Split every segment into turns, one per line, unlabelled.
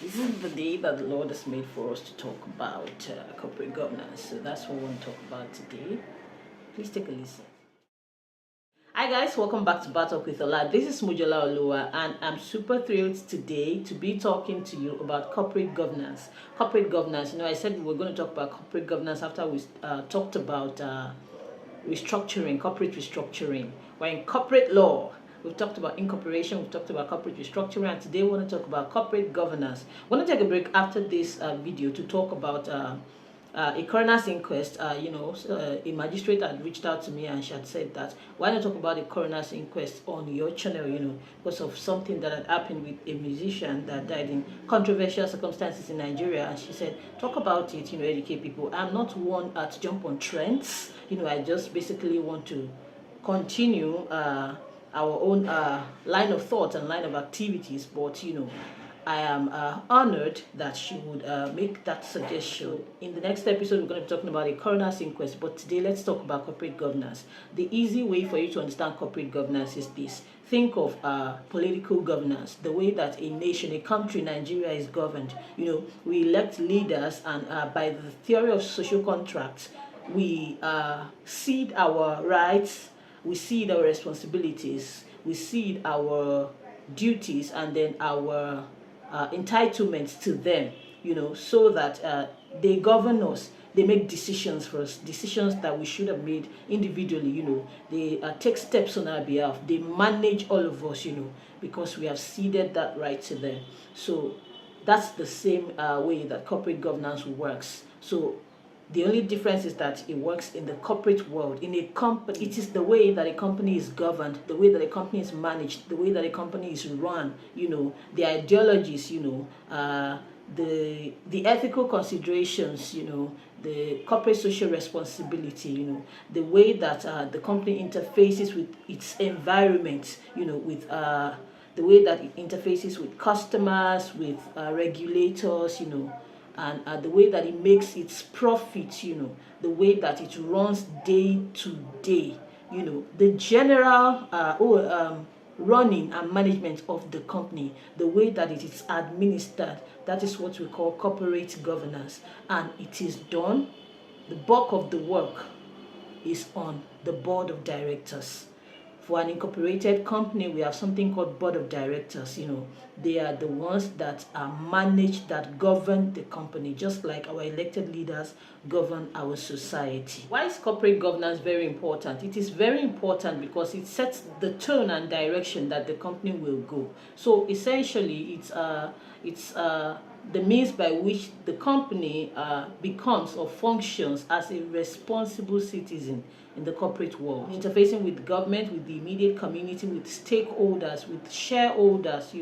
This is the day that the Lord has made for us to talk about corporate governance. So that's what we want to talk about today. Please take a listen. Hi guys, welcome back to Battle with Ola. This is Mujola Olua and I'm super thrilled today to be talking to you about corporate governance. Corporate governance, I said we were going to talk about corporate governance after we talked about restructuring, corporate restructuring. We're in corporate law. We've talked about incorporation, we've talked about corporate restructuring, and today we want to talk about corporate governance. We're going to take a break after this video to talk about a coroner's inquest. A magistrate had reached out to me and she had said that, why not talk about a coroner's inquest on your channel, because of something that had happened with a musician that died in controversial circumstances in Nigeria. And she said, talk about it, educate people. I'm not one to jump on trends. I just basically want to continue our own line of thought and line of activities, but I am honored that she would make that suggestion. In the next episode, we're going to be talking about a coroner's inquest, but today let's talk about corporate governance. The easy way for you to understand corporate governance is this. Think of political governance, the way that a nation, a country, Nigeria is governed. We elect leaders, and by the theory of social contracts, we cede our rights, we cede our responsibilities, we cede our duties, and then our entitlements to them, so that they govern us. They make decisions for us, decisions that we should have made individually. They take steps on our behalf. They manage all of us, because we have ceded that right to them. So that's the same way that corporate governance works. So the only difference is that it works in the corporate world. In a company, it is the way that a company is governed, the way that a company is managed, the way that a company is run, the ideologies, the ethical considerations, the corporate social responsibility, the way that the company interfaces with its environment, with the way that it interfaces with customers, with regulators, and the way that it makes its profit, the way that it runs day to day, the general running and management of the company, the way that it is administered. That is what we call corporate governance, and it is done. The bulk of the work is on the board of directors. For an incorporated company, we have something called board of directors. They are the ones that manage, that govern the company, just like our elected leaders govern our society. Why is corporate governance very important? It is very important because it sets the tone and direction that the company will go. So essentially, it's the means by which the company becomes or functions as a responsible citizen in the corporate world, interfacing with government, with the immediate community, with stakeholders, with shareholders,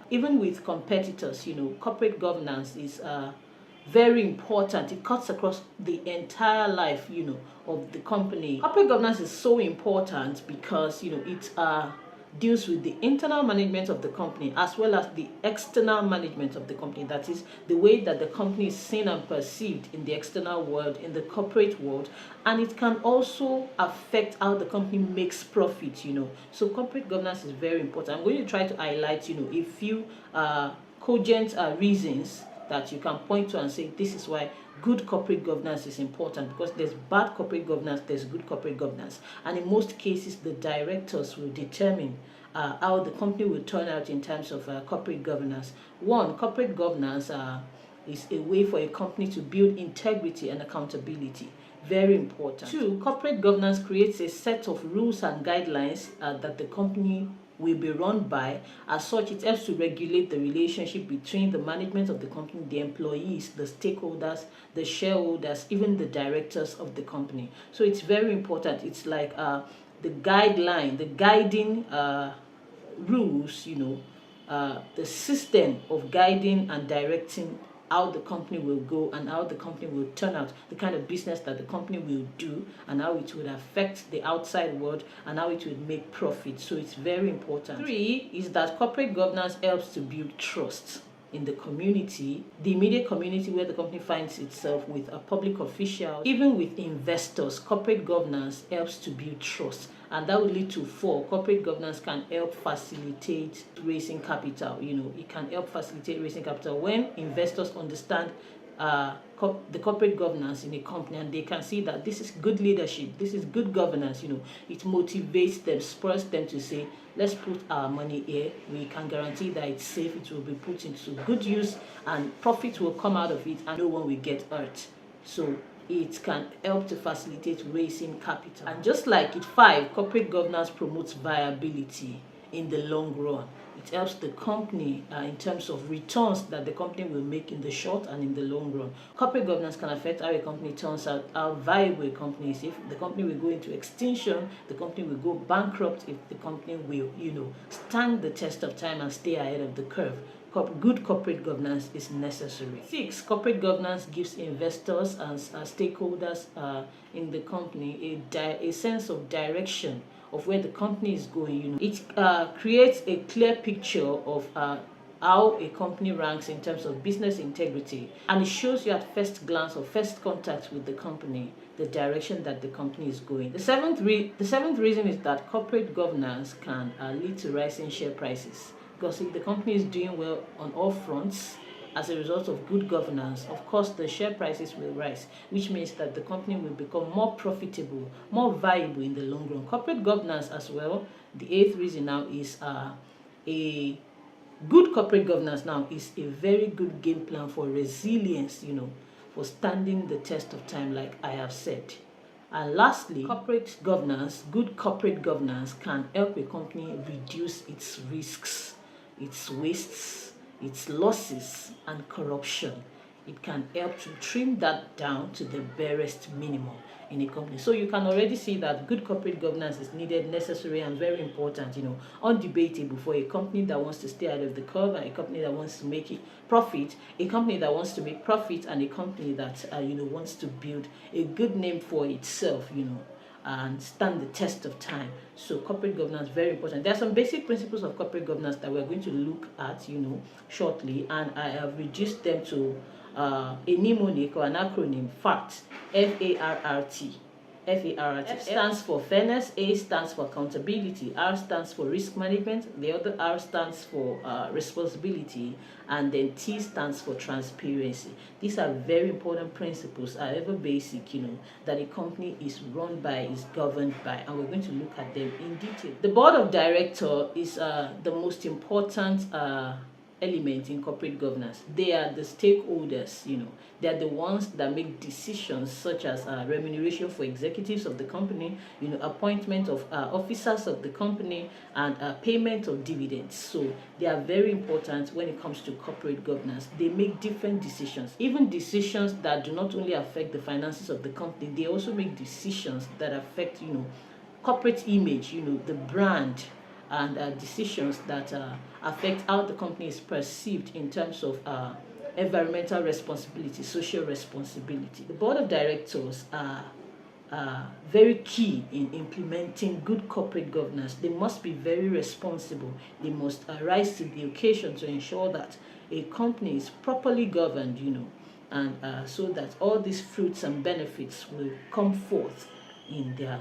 even with competitors. Corporate governance is very important. It cuts across the entire life, of the company. Corporate governance is so important because, it deals with the internal management of the company as well as the external management of the company. That is the way that the company is seen and perceived in the external world, in the corporate world, and it can also affect how the company makes profit. So corporate governance is very important. I'm going to try to highlight a few cogent reasons that you can point to and say this is why good corporate governance is important, because there's bad corporate governance, there's good corporate governance, and in most cases the directors will determine how the company will turn out in terms of corporate governance. One, corporate governance is a way for a company to build integrity and accountability. Very important. Two, corporate governance creates a set of rules and guidelines that the company will be run by. As such, it helps to regulate the relationship between the management of the company, the employees, the stakeholders, the shareholders, even the directors of the company. So it's very important. It's like the guideline, the guiding rules, the system of guiding and directing how the company will go and how the company will turn out, the kind of business that the company will do, and how it would affect the outside world, and how it would make profit. So it's very important. Three is that corporate governance helps to build trust. in the community, the immediate community where the company finds itself, with a public official, even with investors. Corporate governance helps to build trust, and that will lead to 4. Corporate governance can help facilitate raising capital. It can help facilitate raising capital when investors understand the corporate governance in a company, and they can see that this is good leadership, this is good governance. It motivates them, spurs them to say, let's put our money here. We can guarantee that it's safe, it will be put into good use, and profit will come out of it, and no one will get hurt. So it can help to facilitate raising capital. And just like it, 5, corporate governance promotes viability in the long run. It helps the company in terms of returns that the company will make in the short and in the long run. Corporate governance can affect how a company turns out, how viable a company is. If the company will go into extinction, the company will go bankrupt, if the company will, stand the test of time and stay ahead of the curve. Good corporate governance is necessary. 6, corporate governance gives investors and stakeholders in the company a sense of direction of where the company is going. It creates a clear picture of how a company ranks in terms of business integrity, and it shows you at first glance or first contact with the company the direction that the company is going. The seventh reason is that corporate governance can lead to rising share prices, because if the company is doing well on all fronts as a result of good governance, of course the share prices will rise, which means that the company will become more profitable, more viable in the long run. Corporate governance as well, the 8th reason now, is a good corporate governance now is a very good game plan for resilience, for standing the test of time, like I have said. And lastly, good corporate governance can help a company reduce its risks, its wastes, its losses, and corruption. It can help to trim that down to the barest minimum in a company. So you can already see that good corporate governance is needed, necessary, and very important, undebatable for a company that wants to stay ahead of the curve, and a company that wants to make profit, a company that wants to make profit, and a company that wants to build a good name for itself, and stand the test of time. So corporate governance, very important. There are some basic principles of corporate governance that we're going to look at, shortly, and I have reduced them to a mnemonic or an acronym: FART. FARRT. FARRT. F stands for fairness, A stands for accountability, R stands for risk management, the other R stands for responsibility, and then T stands for transparency. These are very important principles, however basic, that a company is run by, is governed by, and we're going to look at them in detail. The board of directors is the most important element in corporate governance. They are the stakeholders, they are the ones that make decisions such as remuneration for executives of the company, appointment of officers of the company, and payment of dividends. So they are very important when it comes to corporate governance. They make different decisions, even decisions that do not only affect the finances of the company, they also make decisions that affect, corporate image, the brand, and decisions that affect how the company is perceived in terms of environmental responsibility, social responsibility. The board of directors are very key in implementing good corporate governance. They must be very responsible. They must rise to the occasion to ensure that a company is properly governed, and so that all these fruits and benefits will come forth in their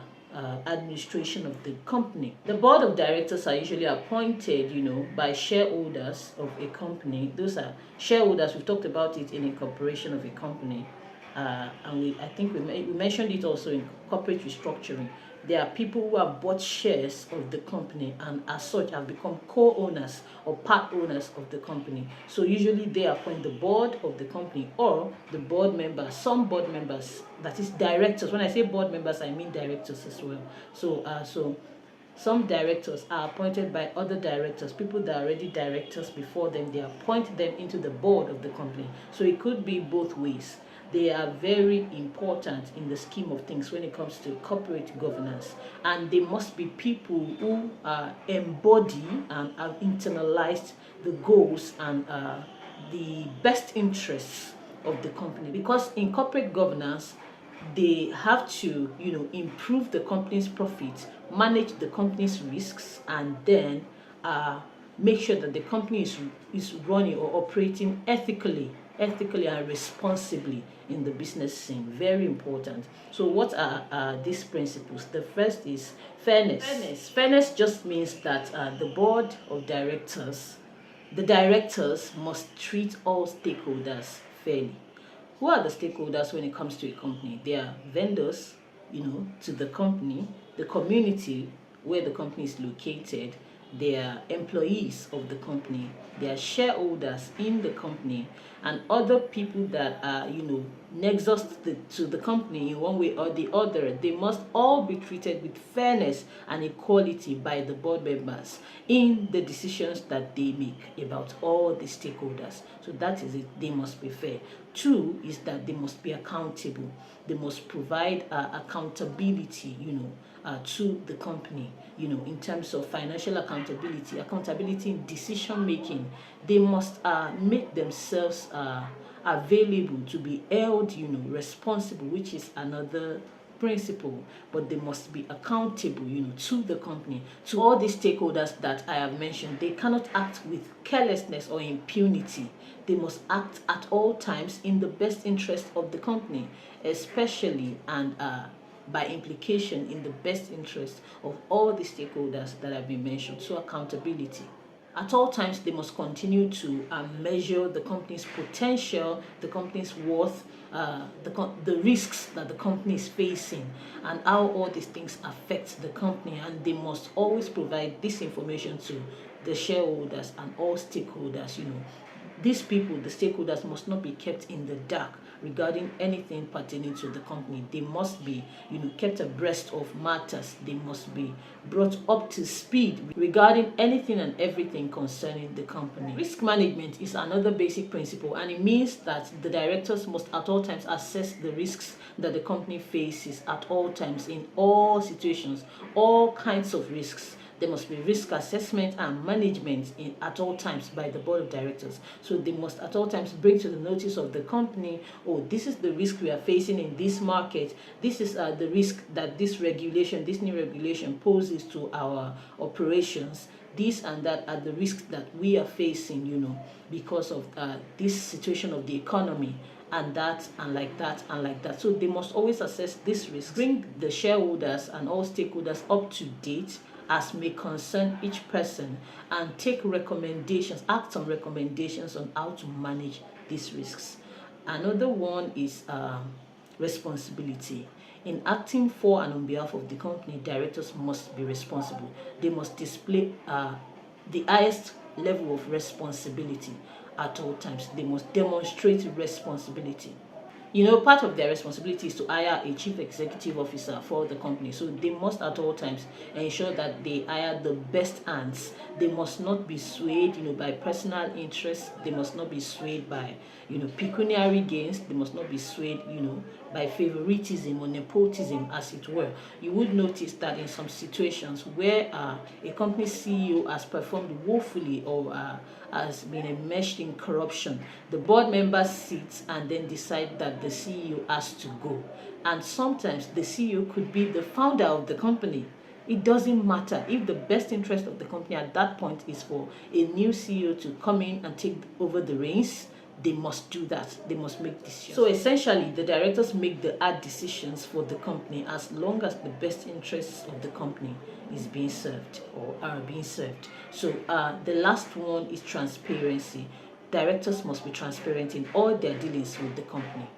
administration of the company. The board of directors are usually appointed, by shareholders of a company. Those are shareholders. We've talked about it in incorporation of a company, and I think we mentioned it also in corporate restructuring. There are people who have bought shares of the company and as such have become co-owners or part owners of the company. So usually they appoint the board of the company or the board members, some board members, that is directors. When I say board members, I mean directors as well. So some directors are appointed by other directors, people that are already directors before them. They appoint them into the board of the company. So it could be both ways. They are very important in the scheme of things when it comes to corporate governance, and they must be people who embody and have internalized the goals and the best interests of the company. Because in corporate governance, they have to, improve the company's profits, manage the company's risks, and then make sure that the company is running or operating ethically and responsibly in the business scene. Very important. So what are these principles? The first is fairness just means that the directors must treat all stakeholders fairly. Who are the stakeholders when it comes to a company? They are vendors, to the company, the community where the company is located, they are employees of the company, they are shareholders in the company, and other people that are, nexus to the company in one way or the other. They must all be treated with fairness and equality by the board members in the decisions that they make about all the stakeholders. So that is it. They must be fair. Two is that they must be accountable. They must provide accountability, to the company, in terms of financial accountability in decision making. They must make themselves available to be held, responsible, which is another principle. But they must be accountable, to the company, to all these stakeholders that I have mentioned. They cannot act with carelessness or impunity. They must act at all times in the best interest of the company, especially and by implication in the best interest of all the stakeholders that have been mentioned. So accountability. At all times, they must continue to measure the company's potential, the company's worth, the risks that the company is facing, and how all these things affect the company. And they must always provide this information to the shareholders and all stakeholders. These people, the stakeholders, must not be kept in the dark regarding anything pertaining to the company. They must be, kept abreast of matters. They must be brought up to speed regarding anything and everything concerning the company. Risk management is another basic principle, and it means that the directors must at all times assess the risks that the company faces at all times, in all situations, all kinds of risks. There must be risk assessment and management at all times by the board of directors. So they must at all times bring to the notice of the company, oh, this is the risk we are facing in this market. This is the risk that this new regulation poses to our operations. This and that are the risks that we are facing, because of this situation of the economy, and that and like that and like that. So they must always assess this risk, bring the shareholders and all stakeholders up to date as may concern each person, and take recommendations, act on recommendations on how to manage these risks. Another one is responsibility. In acting for and on behalf of the company, directors must be responsible. They must display the highest level of responsibility at all times. They must demonstrate responsibility. Part of their responsibility is to hire a chief executive officer for the company. So they must at all times ensure that they hire the best hands. They must not be swayed, by personal interests. They must not be swayed by, pecuniary gains. They must not be swayed, by favoritism or nepotism, as it were. You would notice that in some situations where a company CEO has performed woefully or has been enmeshed in corruption, the board members sit and then decide that the CEO has to go. And sometimes the CEO could be the founder of the company. It doesn't matter if the best interest of the company at that point is for a new CEO to come in and take over the reins. They must do that. They must make decisions. So essentially, the directors make the hard decisions for the company as long as the best interests of the company is being served or are being served. So the last one is transparency. Directors must be transparent in all their dealings with the company.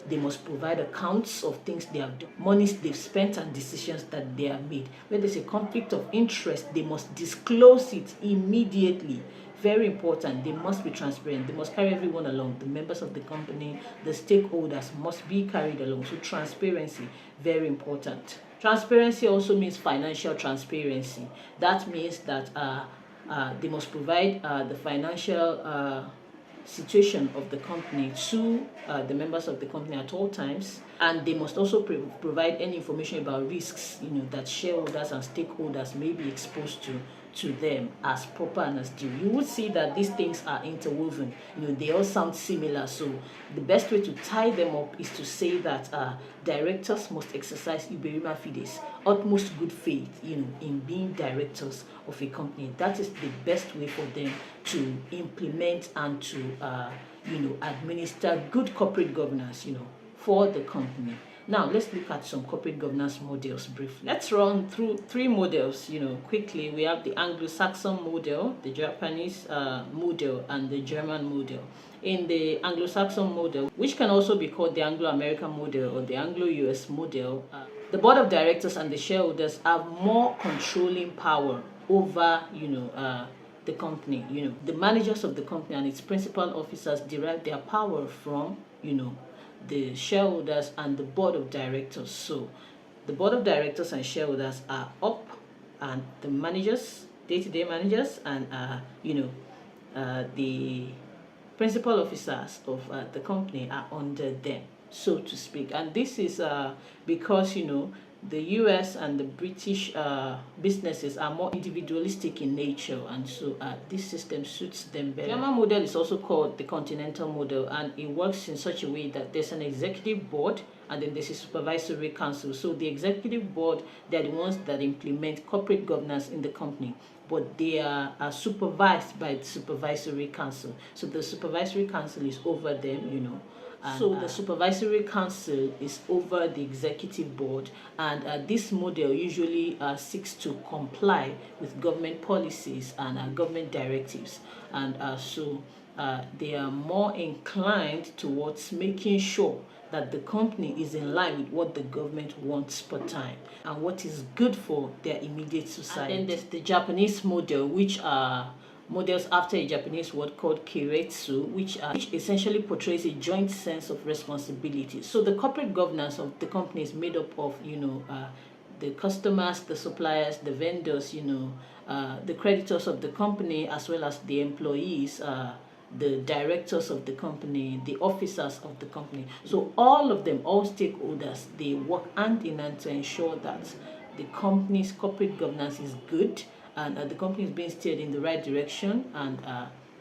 They must provide accounts of things they have done, monies they've spent, and decisions that they have made. When there's a conflict of interest, they must disclose it immediately. Very important. They must be transparent. They must carry everyone along. The members of the company, the stakeholders must be carried along. So transparency, very important. Transparency also means financial transparency. That means that they must provide the financial situation of the company to the members of the company at all times, and they must also provide any information about risks that shareholders and stakeholders may be exposed to to them as proper and as due. You would see that these things are interwoven. They all sound similar. So the best way to tie them up is to say that directors must exercise Iberima Fides, utmost good faith, in being directors of a company. That is the best way for them to implement and to, administer good corporate governance, for the company. Now, let's look at some corporate governance models briefly. Let's run through 3 models, quickly. We have the Anglo-Saxon model, the Japanese model, and the German model. In the Anglo-Saxon model, which can also be called the Anglo-American model or the Anglo-US model, the board of directors and the shareholders have more controlling power over, the company. The managers of the company and its principal officers derive their power from, the shareholders and the board of directors. So the board of directors and shareholders are up, and the managers, day-to-day managers, and the principal officers of the company are under them, so to speak. And this is because the US and the British businesses are more individualistic in nature, and so this system suits them better. The German model is also called the continental model, and it works in such a way that there's an executive board and then there's a supervisory council. So the executive board, they're the ones that implement corporate governance in the company, but they are supervised by the supervisory council. So the supervisory council is over them, And, so the supervisory council is over the executive board, and this model usually seeks to comply with government policies and government directives, and so they are more inclined towards making sure that the company is in line with what the government wants per time and what is good for their immediate society. And then there's the Japanese model, which are models after a Japanese word called keiretsu, which essentially portrays a joint sense of responsibility. So the corporate governance of the company is made up of, the customers, the suppliers, the vendors, the creditors of the company, as well as the employees, the directors of the company, the officers of the company. So all of them, all stakeholders, they work hand in hand to ensure that the company's corporate governance is good, and the company is being steered in the right direction, and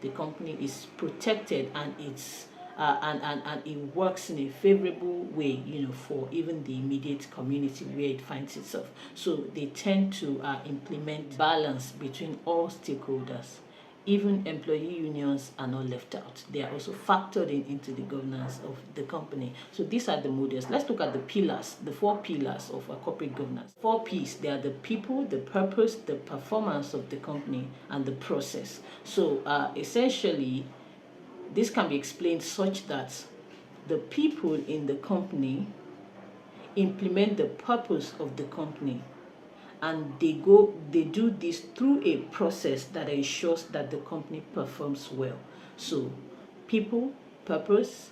the company is protected, and it's and it works in a favorable way, for even the immediate community where it finds itself. So they tend to implement balance between all stakeholders. Even employee unions are not left out. They are also factored into the governance of the company. So these are the models. Let's look at the pillars, the 4 pillars of corporate governance. 4 P's, they are the people, the purpose, the performance of the company, and the process. So essentially, this can be explained such that the people in the company implement the purpose of the company, and they do this through a process that ensures that the company performs well. So people, purpose,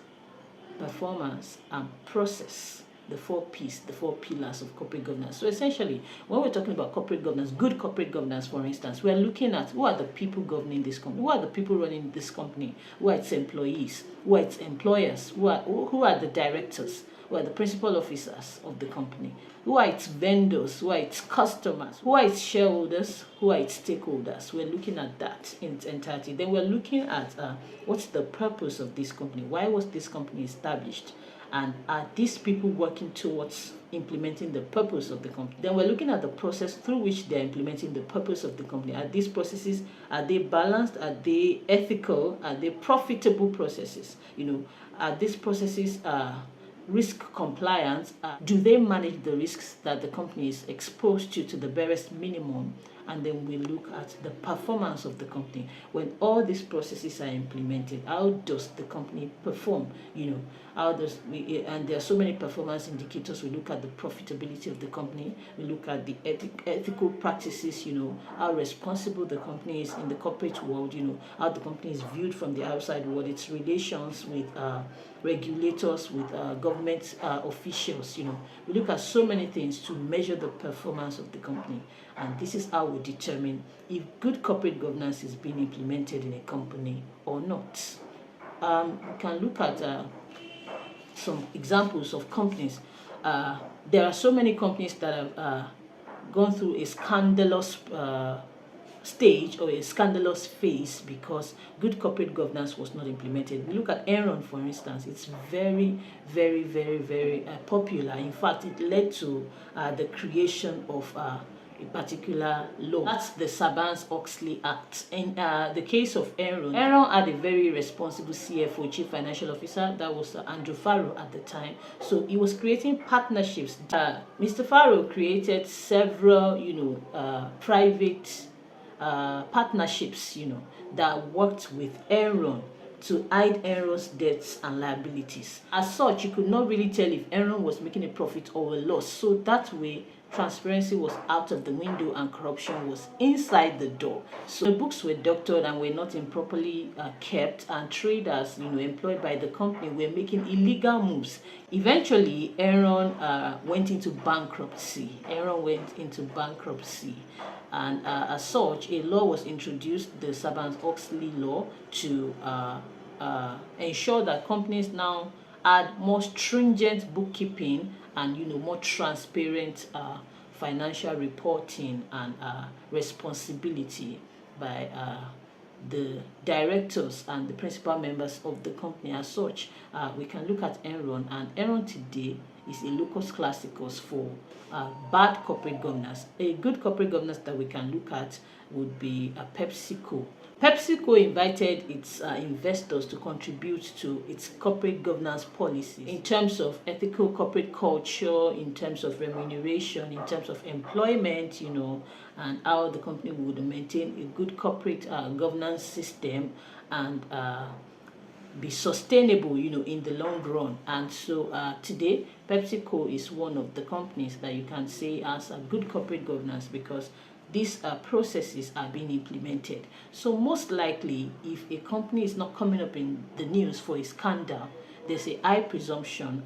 performance, and process, the 4 P's, the 4 pillars of corporate governance. So essentially, when we're talking about corporate governance, good corporate governance, for instance, we're looking at who are the people governing this company, who are the people running this company, who are its employees, who are its employers, who are the directors, who are the principal officers of the company, who are its vendors, who are its customers, who are its shareholders, who are its stakeholders. We're looking at that in its entirety. Then we're looking at what's the purpose of this company? Why was this company established? And are these people working towards implementing the purpose of the company? Then we're looking at the process through which they're implementing the purpose of the company. Are these processes, are they balanced? Are they ethical? Are they profitable processes? Are these processes risk compliance? Do they manage the risks that the company is exposed to the barest minimum? And then we look at the performance of the company. When all these processes are implemented, how does the company perform? How does and there are so many performance indicators. We look at the profitability of the company. We look at the ethical practices. How responsible the company is in the corporate world. How the company is viewed from the outside world. Its relations with regulators, with government officials. We look at so many things to measure the performance of the company, and this is how we determine if good corporate governance is being implemented in a company or not. We can look at some examples of companies. There are so many companies that have gone through a scandalous stage or a scandalous phase because good corporate governance was not implemented. We look at Enron, for instance. It's very, very, very, very popular. In fact, it led to the creation of a particular law. That's the Sarbanes-Oxley Act. In the case of Enron had a very responsible CFO, Chief Financial Officer, that was Andrew Farrow at the time. So he was creating partnerships. Mr. Farrow created several, private partnerships, that worked with Enron to hide Enron's debts and liabilities. As such, you could not really tell if Enron was making a profit or a loss. So that way, transparency was out of the window and corruption was inside the door. So the books were doctored and were not improperly kept, and traders, employed by the company were making illegal moves. Eventually, Enron went into bankruptcy. And as such, a law was introduced, the Sarbanes-Oxley law, to ensure that companies now had more stringent bookkeeping and more transparent financial reporting and responsibility by the directors and the principal members of the company. As such, we can look at Enron, and Enron today is a locus classicus for bad corporate governance. A good corporate governance that we can look at would be PepsiCo. PepsiCo invited its investors to contribute to its corporate governance policies in terms of ethical corporate culture, in terms of remuneration, in terms of employment, and how the company would maintain a good corporate governance system and be sustainable, in the long run. And so today, PepsiCo is one of the companies that you can say has a good corporate governance because these processes are being implemented. So most likely, if a company is not coming up in the news for a scandal, there's a high presumption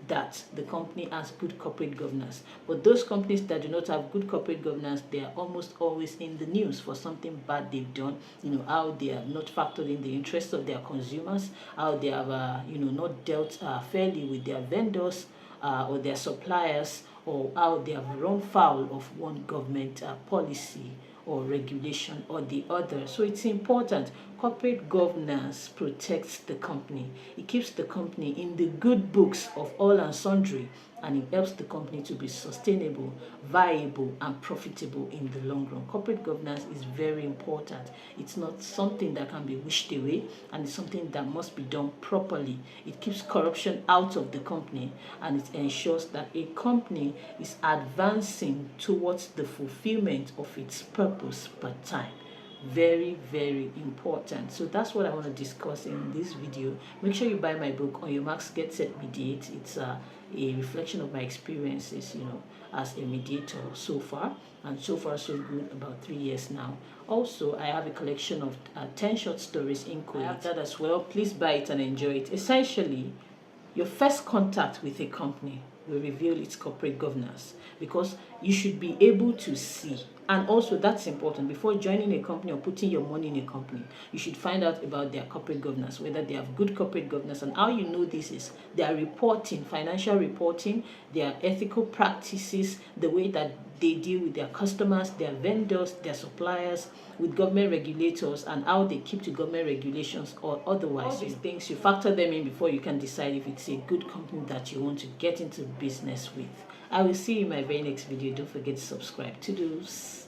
that the company has good corporate governance. But those companies that do not have good corporate governance, they are almost always in the news for something bad they've done, how they have not factored in the interests of their consumers, how they have, not dealt fairly with their vendors or their suppliers, or how they have run foul of one government policy or regulation or the other. So it's important. Corporate governance protects the company. It keeps the company in the good books of all and sundry, and it helps the company to be sustainable, viable, and profitable in the long run. Corporate governance is very important. It's not something that can be wished away, and it's something that must be done properly. It keeps corruption out of the company, and it ensures that a company is advancing towards the fulfillment of its purpose per time. Very, very important. So that's what I want to discuss in this video. Make sure you buy my book, On Your Marks, Get Set, Mediate. It's a reflection of my experiences, as a mediator so far, and so far so good, about 3 years now. Also, I have a collection of 10 short stories in Kuwait. I have that as well. Please buy it and enjoy it. Essentially, your first contact with a company will reveal its corporate governance, because you should be able to see. And also, that's important. Before joining a company or putting your money in a company, you should find out about their corporate governance, whether they have good corporate governance. And how you know this is their reporting, financial reporting, their ethical practices, the way that they deal with their customers, their vendors, their suppliers, with government regulators, and how they keep to government regulations or otherwise. All these things, you factor them in before you can decide if it's a good company that you want to get into business with. I will see you in my very next video. Don't forget to subscribe. Toodles.